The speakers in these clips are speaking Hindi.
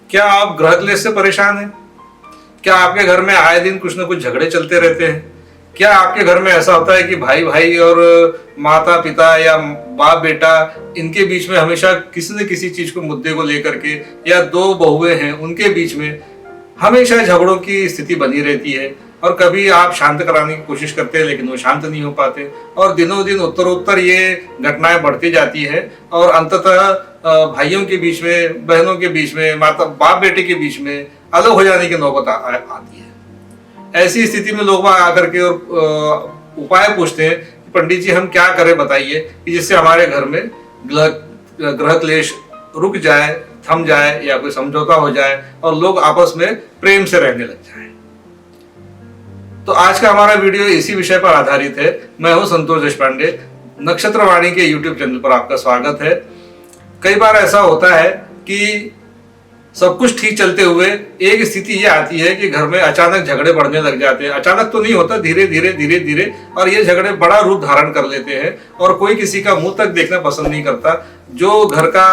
क्या आप ग्रह क्लेश से परेशान हैं? क्या आपके घर में आए दिन कुछ ना कुछ झगड़े चलते रहते हैं? क्या आपके घर में ऐसा होता है कि भाई भाई और माता पिता या बाप बेटा इनके बीच में हमेशा किसी न किसी चीज को मुद्दे को लेकर के, या दो बहुएं हैं उनके बीच में हमेशा झगड़ों की स्थिति बनी रहती है, और कभी आप शांत कराने की कोशिश करते हैं लेकिन वो शांत नहीं हो पाते, और दिनों दिन उत्तरोत्तर ये घटनाएं बढ़ती जाती है, और अंततः भाइयों के बीच में, बहनों के बीच में, माता बाप बेटे के बीच में अलग हो जाने की नौबत आती है। ऐसी स्थिति में लोग आकर के और उपाय पूछते हैं कि पंडित जी हम क्या करें बताइए कि जिससे हमारे घर में ग्रह क्लेश रुक जाए, थम जाए, या कोई समझौता हो जाए और लोग आपस में प्रेम से रहने लग जाए। तो आज का हमारा वीडियो इसी विषय पर आधारित है। मैं हूं संतोष देशपांडे, नक्षत्रवाणी के YouTube चैनल पर आपका स्वागत है। कई बार ऐसा होता है कि सब कुछ ठीक चलते हुए एक स्थिति ये आती है कि घर में अचानक झगड़े बढ़ने लग जाते हैं। अचानक तो नहीं होता, धीरे धीरे धीरे धीरे, और ये झगड़े बड़ा रूप धारण कर लेते हैं और कोई किसी का मुंह तक देखना पसंद नहीं करता। जो घर का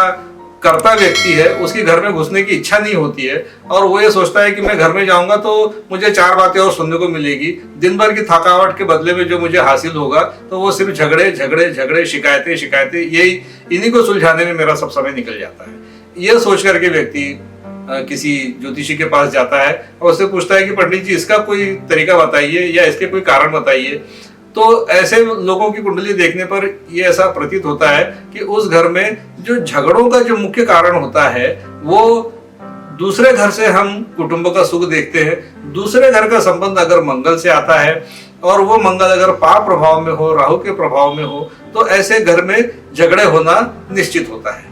कर्ता व्यक्ति है उसकी घर में घुसने की इच्छा नहीं होती है, और वो ये सोचता है कि मैं घर में जाऊंगा तो मुझे चार बातें और सुनने को मिलेगी। दिन भर की थकावट के बदले में जो मुझे हासिल होगा तो वो सिर्फ झगड़े झगड़े झगड़े, शिकायतें शिकायतें, यही इन्हीं को सुलझाने में मेरा सब समय निकल जाता है। ये सोच करके व्यक्ति किसी ज्योतिषी के पास जाता है और उससे पूछता है कि पंडित जी इसका कोई तरीका बताइए या इसके कोई कारण बताइए। तो ऐसे लोगों की कुंडली देखने पर ये ऐसा प्रतीत होता है कि उस घर में जो झगड़ों का जो मुख्य कारण होता है वो दूसरे घर से हम कुटुंब का सुख देखते हैं। दूसरे घर का संबंध अगर मंगल से आता है और वो मंगल अगर पाप प्रभाव में हो, राहु के प्रभाव में हो, तो ऐसे घर में झगड़े होना निश्चित होता है।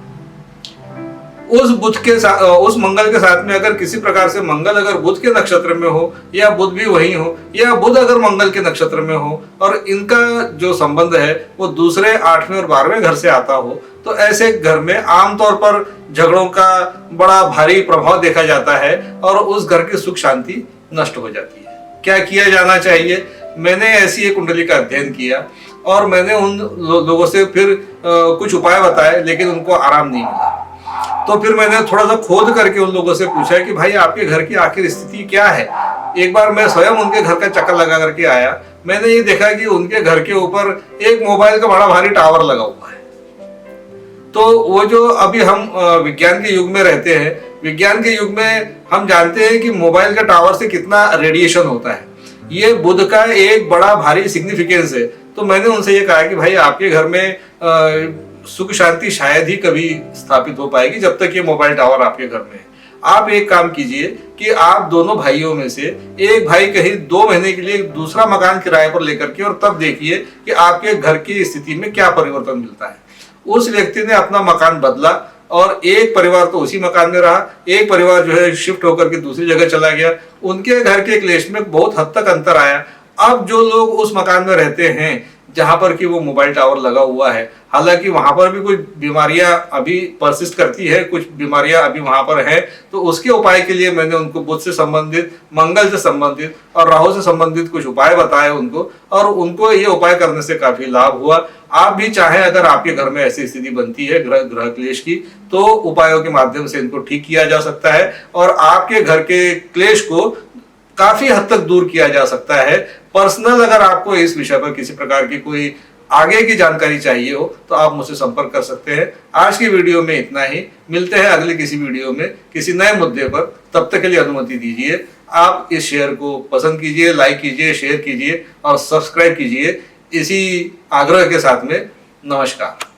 उस बुध के साथ, उस मंगल के साथ में अगर किसी प्रकार से मंगल अगर बुध के नक्षत्र में हो, या बुध भी वही हो, या बुध अगर मंगल के नक्षत्र में हो, और इनका जो संबंध है वो दूसरे 8वें और 12वें घर से आता हो, तो ऐसे घर में आमतौर पर झगड़ों का बड़ा भारी प्रभाव देखा जाता है और उस घर की सुख शांति नष्ट हो जाती है। क्या किया जाना चाहिए? मैंने ऐसी एक कुंडली का अध्ययन किया और मैंने उन लोगों से फिर कुछ उपाय बताए, लेकिन उनको आराम नहीं मिला। तो फिर मैंने थोड़ा सा खोद करके उन लोगों से पूछा कि भाई आपके घर की आखिर स्थिति क्या है। एक बार मैं स्वयं उनके घर का चक्कर लगा करके आया। मैंने ये देखा कि उनके घर के ऊपर एक मोबाइल का बड़ा भारी टावर लगा हुआ है। तो वो जो अभी हम विज्ञान के युग में रहते हैं, विज्ञान के युग में हम जानते हैं कि मोबाइल के टावर से कितना रेडिएशन होता है। ये बुध का एक बड़ा भारी सिग्निफिकेंस है। तो मैंने उनसे ये कहा कि भाई आपके घर में सुख शांति शायद ही कभी स्थापित हो पाएगी जब तक ये मोबाइल टावर आपके घर में है। आप एक काम कीजिए कि आप दोनों भाइयों में से एक भाई कहीं 2 महीने के लिए दूसरा मकान किराए पर लेकर के, और तब देखिए कि आपके घर की स्थिति में क्या परिवर्तन मिलता है। उस व्यक्ति ने अपना मकान बदला और एक परिवार तो उसी मकान में रहा, एक परिवार जो है शिफ्ट होकर के दूसरी जगह चला गया। उनके घर के क्लेश में बहुत हद तक अंतर आया। अब जो लोग उस मकान में रहते हैं जहां पर कि वो मोबाइल टावर लगा हुआ है, हालांकि वहां पर भी कुछ बीमारियां अभी परसिस्ट करती है, कुछ बीमारियां अभी वहां पर है, तो उसके उपाय के लिए मैंने उनको बुध से संबंधित, मंगल से संबंधित और राहु से संबंधित कुछ उपाय बताए उनको, और उनको ये उपाय करने से काफी लाभ हुआ। आप भी चाहें, अगर आपके घर में ऐसी स्थिति बनती है ग्रह क्लेश की, तो उपायों के माध्यम से इनको ठीक किया जा सकता है और आपके घर के क्लेश को काफी हद तक दूर किया जा सकता है। पर्सनल अगर आपको इस विषय पर किसी प्रकार की कोई आगे की जानकारी चाहिए हो तो आप मुझसे संपर्क कर सकते हैं। आज की वीडियो में इतना ही। मिलते हैं अगले किसी वीडियो में किसी नए मुद्दे पर। तब तक के लिए अनुमति दीजिए आप इस शेयर को पसंद कीजिए, लाइक कीजिए, शेयर कीजिए और सब्सक्राइब कीजिए। इसी आग्रह के साथ में नमस्कार।